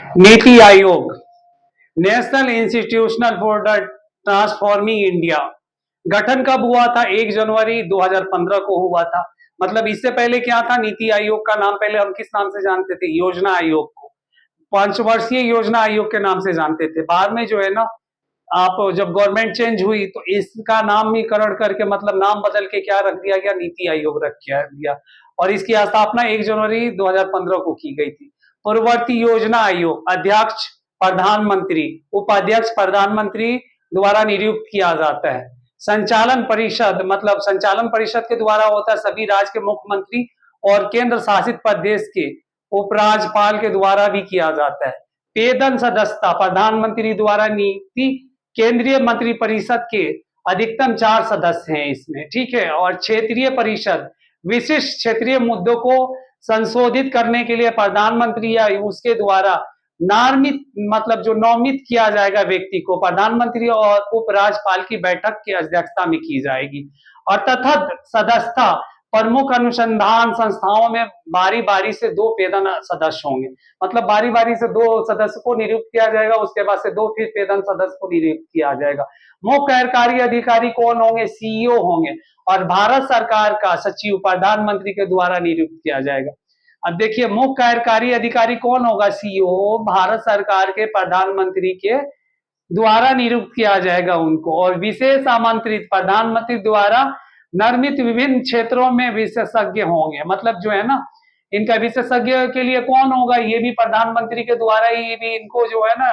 NITI Aayog, national institutional for the transforming India, गठन कब हुआ था? 1 जनवरी 2015 को हुआ था। मतलब इससे पहले क्या था? नीति आयोग का नाम पहले हम किस नाम से जानते थे? योजना आयोग को, पंचवर्षीय योजना आयोग के नाम से जानते थे। बाद में जो है ना, आप जब गवर्नमेंट चेंज हुई तो इसका नामकरण करके, मतलब नाम बदल के क्या रख दिया गया? नीति आयोग रख दिया। और इसकी स्थापना 1 जनवरी 2015 को की गई थी। पूर्ववर्ती योजना आयोग, अध्यक्ष प्रधानमंत्री, उपाध्यक्ष प्रधानमंत्री द्वारा नियुक्त किया जाता है। संचालन परिषद, मतलब संचालन परिषद के द्वारा होता है सभी राज्य के मुख्यमंत्री और केंद्र शासित प्रदेश के उपराज्यपाल के द्वारा भी किया जाता है। वेतन सदस्यता, प्रधानमंत्री द्वारा नियुक्ति, केंद्रीय मंत्रिपरिषद के अधिकतम 4 सदस्य हैं इसमें, ठीक है। और क्षेत्रीय परिषद, विशिष्ट क्षेत्रीय मुद्दों को संशोधित करने के लिए प्रधानमंत्री या उसके द्वारा नामित, मतलब जो नोमित किया जाएगा व्यक्ति को, प्रधानमंत्री और उपराज्यपाल की बैठक की अध्यक्षता में की जाएगी। और तथा सदस्यता, प्रमुख अनुसंधान संस्थाओं में बारी बारी से 2 वेतन सदस्य होंगे। मतलब बारी बारी से 2 सदस्य को नियुक्त किया जाएगा, उसके बाद से 2 फिर वेतन सदस्य को नियुक्त किया जाएगा। मुख्य कार्यकारी अधिकारी कौन होंगे? सीईओ होंगे। और भारत सरकार का सचिव प्रधानमंत्री के द्वारा नियुक्त किया जाएगा। अब देखिए, मुख्य कार्यकारी अधिकारी कौन होगा? सीईओ भारत सरकार के प्रधानमंत्री के द्वारा नियुक्त किया जाएगा उनको। और विशेष आमंत्रित प्रधानमंत्री द्वारा निर्मित विभिन्न क्षेत्रों में विशेषज्ञ होंगे। मतलब जो है ना, इनका विशेषज्ञ के लिए कौन होगा? ये भी प्रधानमंत्री के द्वारा ही भी इनको जो है ना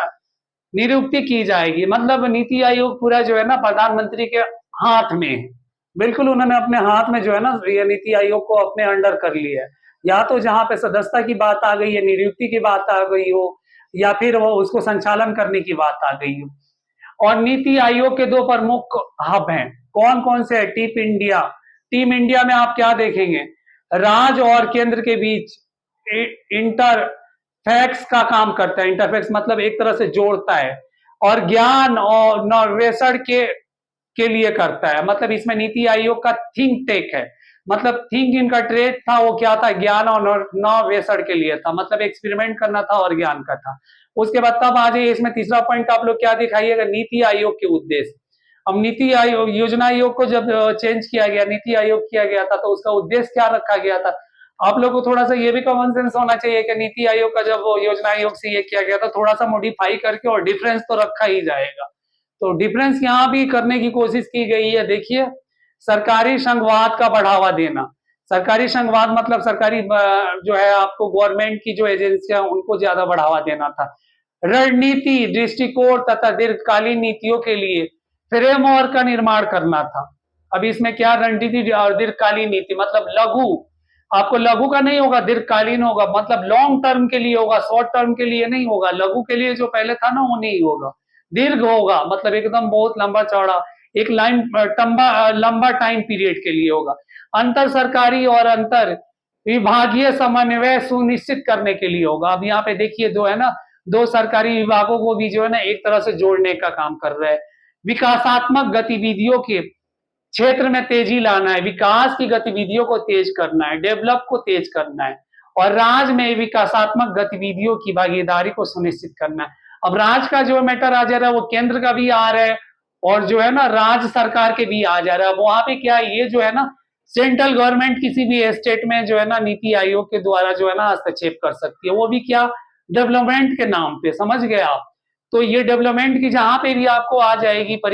नियुक्ति की जाएगी। मतलब नीति आयोग पूरा जो है ना प्रधानमंत्री के हाथ में है। बिल्कुल उन्होंने अपने हाथ में जो है ना ये नीति आयोग को अपने अंडर कर लिया है। या तो जहां पे सदस्यता की बात आ गई है, नियुक्ति की बात आ गई हो, या फिर वो उसको संचालन करने की बात आ गई हो। और नीति आयोग के 2 प्रमुख हब हैं। कौन कौन से है? Team India. टीम इंडिया में आप क्या देखेंगे? राज्य और केंद्र के बीच इंटरफेक्स का काम करता है। इंटरफेक्स मतलब एक तरह से जोड़ता है। और ज्ञान और नवेषण के लिए करता है। मतलब इसमें नीति आयोग का थिंक टेक है। मतलब थिंक इनका ट्रेड था, वो क्या था? ज्ञान और नवेषण के लिए था। मतलब एक्सपेरिमेंट करना था और ज्ञान का था। उसके बाद तब आ जाइए, इसमें तीसरा पॉइंट आप लोग क्या दिखाइएगा? नीति आयोग के उद्देश्य। अब नीति आयोग, योजना आयोग को जब चेंज किया गया, नीति आयोग किया गया था, तो उसका उद्देश्य क्या रखा गया था? आप लोग को थोड़ा सा ये भी कॉमन सेंस होना चाहिए कि नीति आयोग का जब योजना आयोग से ये किया गया था, थोड़ा सा मॉडिफाई करके और डिफरेंस तो रखा ही जाएगा। तो डिफरेंस यहाँ भी करने की कोशिश की गई है। देखिए, सरकारी संघवाद का बढ़ावा देना। सरकारी संघवाद मतलब सरकारी जो है आपको गवर्नमेंट की जो एजेंसियां उनको ज्यादा बढ़ावा देना था। रणनीति, दृष्टिकोण तथा दीर्घकालीन नीतियों के लिए फ्रेमवर्क का निर्माण करना था। अब इसमें क्या रणनीति और दीर्घकालीन नीति, मतलब लघु, आपको लघु का नहीं होगा, दीर्घकालीन होगा। मतलब लॉन्ग टर्म के लिए होगा, शॉर्ट टर्म के लिए नहीं होगा। लघु के लिए जो पहले था ना वो नहीं होगा, दीर्घ होगा। मतलब एकदम बहुत लंबा चौड़ा, एक लाइन लंबा टाइम पीरियड के लिए होगा। अंतर सरकारी और अंतर विभागीय समन्वय सुनिश्चित करने के लिए होगा। अब यहाँ पे देखिए, दो है ना, 2 सरकारी विभागों को भी जो है ना एक तरह से जोड़ने का काम कर रहा है। विकासात्मक गतिविधियों के क्षेत्र में तेजी लाना है। विकास की गतिविधियों को तेज करना है, डेवलप को तेज करना है। और राज्य में विकासात्मक गतिविधियों की भागीदारी को सुनिश्चित करना है। अब राज्य का जो मैटर आ जा रहा है वो केंद्र का भी आ रहा है और जो है ना राज्य सरकार के भी आ जा रहा है। अब वहां पे क्या है, ये जो है ना सेंट्रल गवर्नमेंट किसी भी स्टेट में जो है ना नीति आयोग के द्वारा जो है ना हस्तक्षेप कर सकती है। वो भी क्या? डेवलपमेंट के नाम पे, समझ गए आप? तो ये डेवलपमेंट की जहां पे भी आपको आ जाएगी